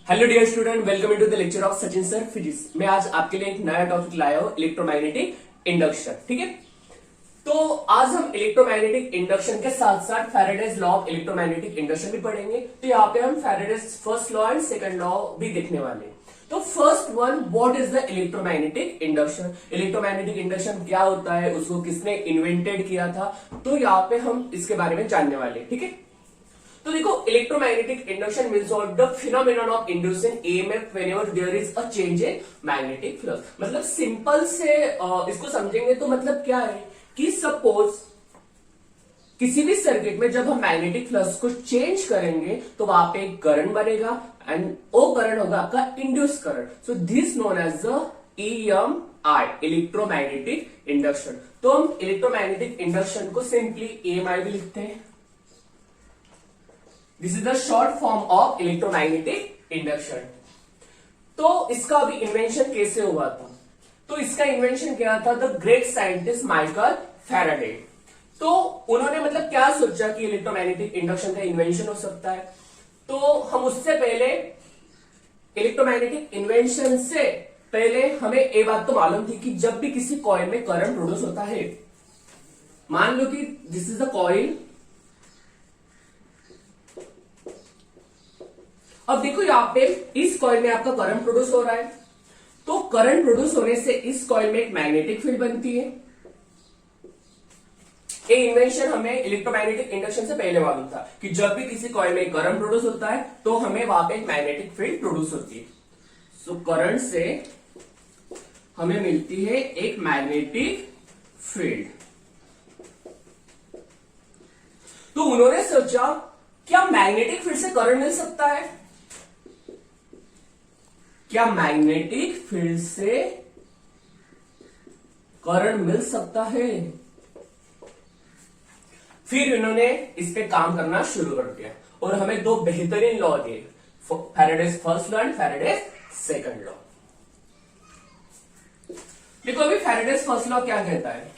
Hello dear student, welcome into the lecture of Sachin sir physics. मैं आज आपके लिए एक नया टॉपिक लाया हूं, इलेक्ट्रोमैग्नेटिक इंडक्शन। ठीक है, तो आज हम इलेक्ट्रोमैग्नेटिक इंडक्शन के साथ साथ Faraday's law of electromagnetic induction भी पढ़ेंगे। तो यहाँ पे हम Faraday's first law and second law भी देखने वाले हैं। तो first one, what is the electromagnetic induction. Electromagnetic induction क्या होता है, उसको किसने इन्वेंटेड किया था, तो यहाँ पे हम इसके बारे में जानने वाले हैं। ठीक है, तो देखो, electromagnetic induction means the phenomenon of inducing EMF whenever there is a change in magnetic flux. मतलब सिंपल से इसको समझेंगे तो मतलब क्या है कि सपोज किसी भी सर्किट में जब हम मैग्नेटिक फ्लक्स को चेंज करेंगे तो वहां पे एक करंट बनेगा एंड वो करंट होगा आपका induce current. So this known as the EMI, electromagnetic induction. तो हम इलेक्ट्रोमैग्नेटिक इंडक्शन को सिंपली EMI भी लिखते हैं। This is the short form of electromagnetic induction. तो इसका अभी इन्वेंशन कैसे हुआ था, तो इसका इन्वेंशन क्या था, the great scientist Michael Faraday. तो उन्होंने मतलब क्या सोचा कि इलेक्ट्रोमैग्नेटिक इंडक्शन का इन्वेंशन हो सकता है। तो हम उससे पहले इलेक्ट्रोमैग्नेटिक इन्वेंशन से पहले हमें ये बात तो मालूम थी कि जब भी किसी कॉइल में करंट प्रोड्यूस होता है, मान लो कि दिस इज द कॉइल। अब देखो यहाँ पे इस कॉइल में आपका करंट प्रोड्यूस हो रहा है, तो करंट प्रोड्यूस होने से इस कॉइल में एक मैग्नेटिक फील्ड बनती है। ये इन्वेंशन हमें इलेक्ट्रोमैग्नेटिक इंडक्शन से पहले मालूम था कि जब भी किसी कॉइल में करंट प्रोड्यूस होता है तो हमें वहां पे एक मैग्नेटिक फील्ड प्रोड्यूस होती है। सो करंट से हमें मिलती है एक मैग्नेटिक फील्ड। तो उन्होंने सोचा क्या मैग्नेटिक फील्ड से करंट मिल सकता है, क्या मैग्नेटिक फील्ड से करंट मिल सकता है। फिर इन्होंने इस पे काम करना शुरू कर दिया और हमें दो बेहतरीन लॉ दिए, Faraday's first law and Faraday's second law. देखो अभी फैराडेज फर्स्ट लॉ क्या कहता है।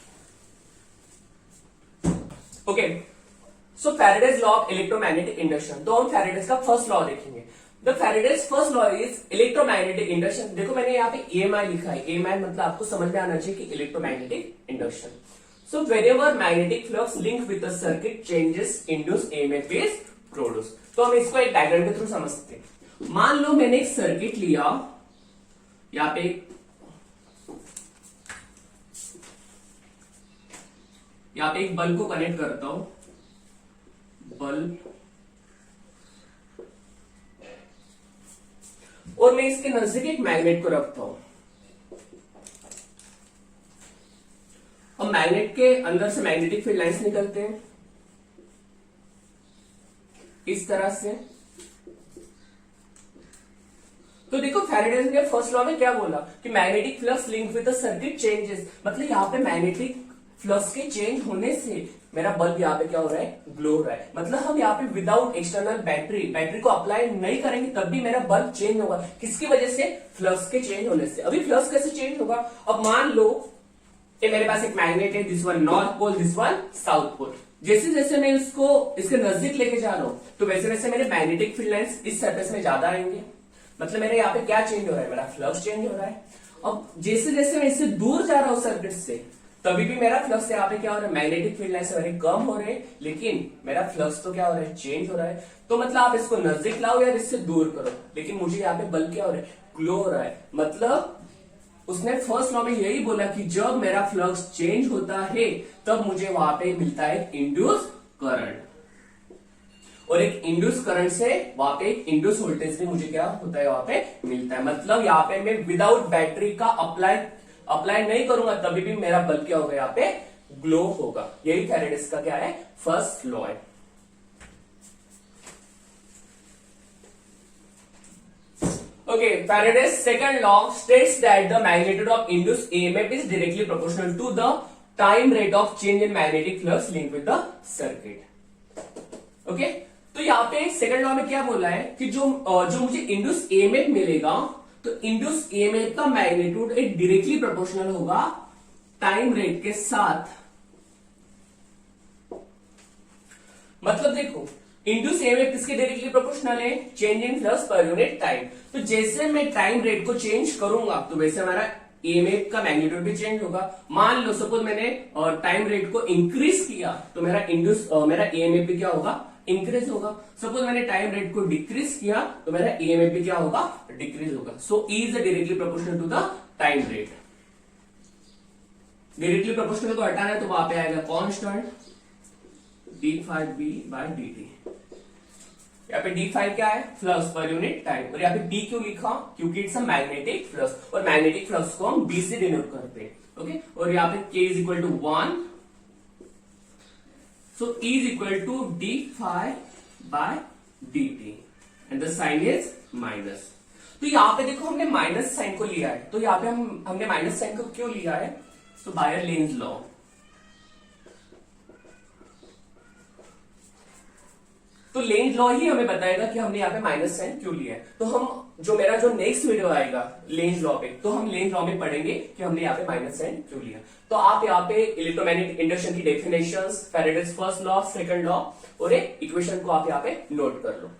Okay, so Faraday's law of electromagnetic induction. तो हम फैराडेज का फर्स्ट लॉ देखेंगे। The Faraday's first law is electromagnetic induction. देखो मैंने यहाँ पे EMI लिखा है। EMI मतलब आपको समझ में आना चाहिए कि electromagnetic induction. So whenever magnetic flux link with the circuit changes induce EMF is produce. तो हम इसको एक डायग्राम के थ्रू समझते हैं। मान लो मैंने एक सर्किट लिया, यहाँ पे एक बल्ब को कनेक्ट करता हूं, बल्ब, और मैं इसके नजदीक एक मैग्नेट को रखता हूं। अब मैग्नेट के अंदर से मैग्नेटिक फील्ड लाइंस निकलते हैं इस तरह से। तो देखो फैराडेज ने फर्स्ट लॉ में क्या बोला कि magnetic flux link with the circuit changes, मतलब यहाँ पे मैग्नेटिक फ्लक्स के चेंज होने से मेरा बल्ब यहाँ पे क्या हो रहा है, ग्लो हो रहा है। मतलब हम यहाँ पे विदाउट एक्सटर्नल बैटरी को अप्लाई नहीं करेंगे तब भी मेरा बल्ब चेंज होगा। किसकी वजह से, फ्लक्स के चेंज होने से। अभी फ्लक्स कैसे चेंज होगा, अब मान लो ये मेरे पास एक मैग्नेट है, this one north pole, this one south pole. जैसे जैसे मैं इसको इसके नजदीक लेके जा रहा हूं तो वैसे वैसे मेरे मैग्नेटिक फील्ड लाइंस इस सरफेस में ज्यादा आएंगे। मतलब मेरे यहाँ पे क्या चेंज हो रहा है, मेरा फ्लक्स चेंज हो रहा है। अब जैसे जैसे मैं इससे दूर जा रहा हूं सर्किट से, तभी भी मेरा फ्लक्स यहाँ पे क्या हो रहा है, मैग्नेटिक फील्ड लाइंस मेरे कम हो रहे हैं, लेकिन मेरा फ्लक्स तो क्या हो रहा है, चेंज हो रहा है। तो मतलब आप इसको नजदीक लाओ या इससे दूर करो, लेकिन मुझे यहाँ पे बल्ब क्या हो रहा है, ग्लो हो रहा है। मतलब उसने फर्स्ट लॉ में यही बोला कि जब मेरा फ्लक्स चेंज होता है तब मुझे वहां पे मिलता है इंड्यूस करंट, और एक इंड्यूस करंट से वहां पे एक इंड्यूस वोल्टेज भी मुझे क्या होता है, वहां पे मिलता है। मतलब यहाँ पे मैं विदाउट बैटरी का अप्लाई नहीं करूंगा तभी भी मेरा बल्ब क्या होगा, यहाँ पे ग्लो होगा। यही फैराडेज का क्या है, फर्स्ट लॉ है। Okay, Faraday's second law states that the magnitude of induced EMF is directly proportional to the time rate of change in magnetic flux linked with the circuit. Okay, तो यहाँ पे second law में क्या बोला है कि जो मुझे इंड्यूस EMF मिलेगा, तो इंड्यूस EMF का मैग्नीट्यूड एक डायरेक्टली प्रोपोर्शनल होगा टाइम रेट के साथ। मतलब देखो इंड्यूस ईएमएफ किसके डायरेक्टली प्रोपोर्शनल है, change in flux per unit time. तो जैसे मैं टाइम रेट को चेंज करूंगा तो वैसे हमारा ईएमएफ का मैग्नीट्यूड भी चेंज होगा। मान लो सपोज मैंने टाइम रेट को इंक्रीज किया तो मेरा ईएमएफ भी क्या होगा, इंक्रीज होगा। सपोज मैंने टाइम रेट को डिक्रीज किया तो मेरा ईएमएफ भी क्या होगा, डिक्रीज होगा। So E is directly proportional to the time rate. Directly proportional को हटाना है तो वहां पे आएगा कांस्टेंट d5b बाय dt। यहाँ पे d5 क्या है, फ्लक्स पर यूनिट टाइम, और यहाँ पे b क्यों लिखा, क्योंकि इट्स अ मैग्नेटिक फ्लक्स, और मैग्नेटिक फ्लक्स को हम b से डिनोट करते हैं। ओके, और यहाँ पे k is equal to 1, so E is equal to d5 by dt and the sign is minus. तो यहाँ पे देखो हमने माइनस साइन को लिया है, तो यहाँ पे हमने माइनस साइन को क्यों लिया है, तो बाय लेंज लॉ। तो लेंज लॉ ही हमें बताएगा कि हमने यहाँ पे माइनस साइन क्यों लिया है। तो हम मेरा जो नेक्स्ट वीडियो आएगा लेंज लॉ पे, तो हम लेंज लॉ में पढ़ेंगे कि हमने यहाँ पे माइनस साइन क्यों लिया। तो आप यहाँ पे इलेक्ट्रोमैग्नेटिक इंडक्शन की definitions, Faraday's first law, second law और एक इक्वेशन को आप यहाँ पे नोट कर लो।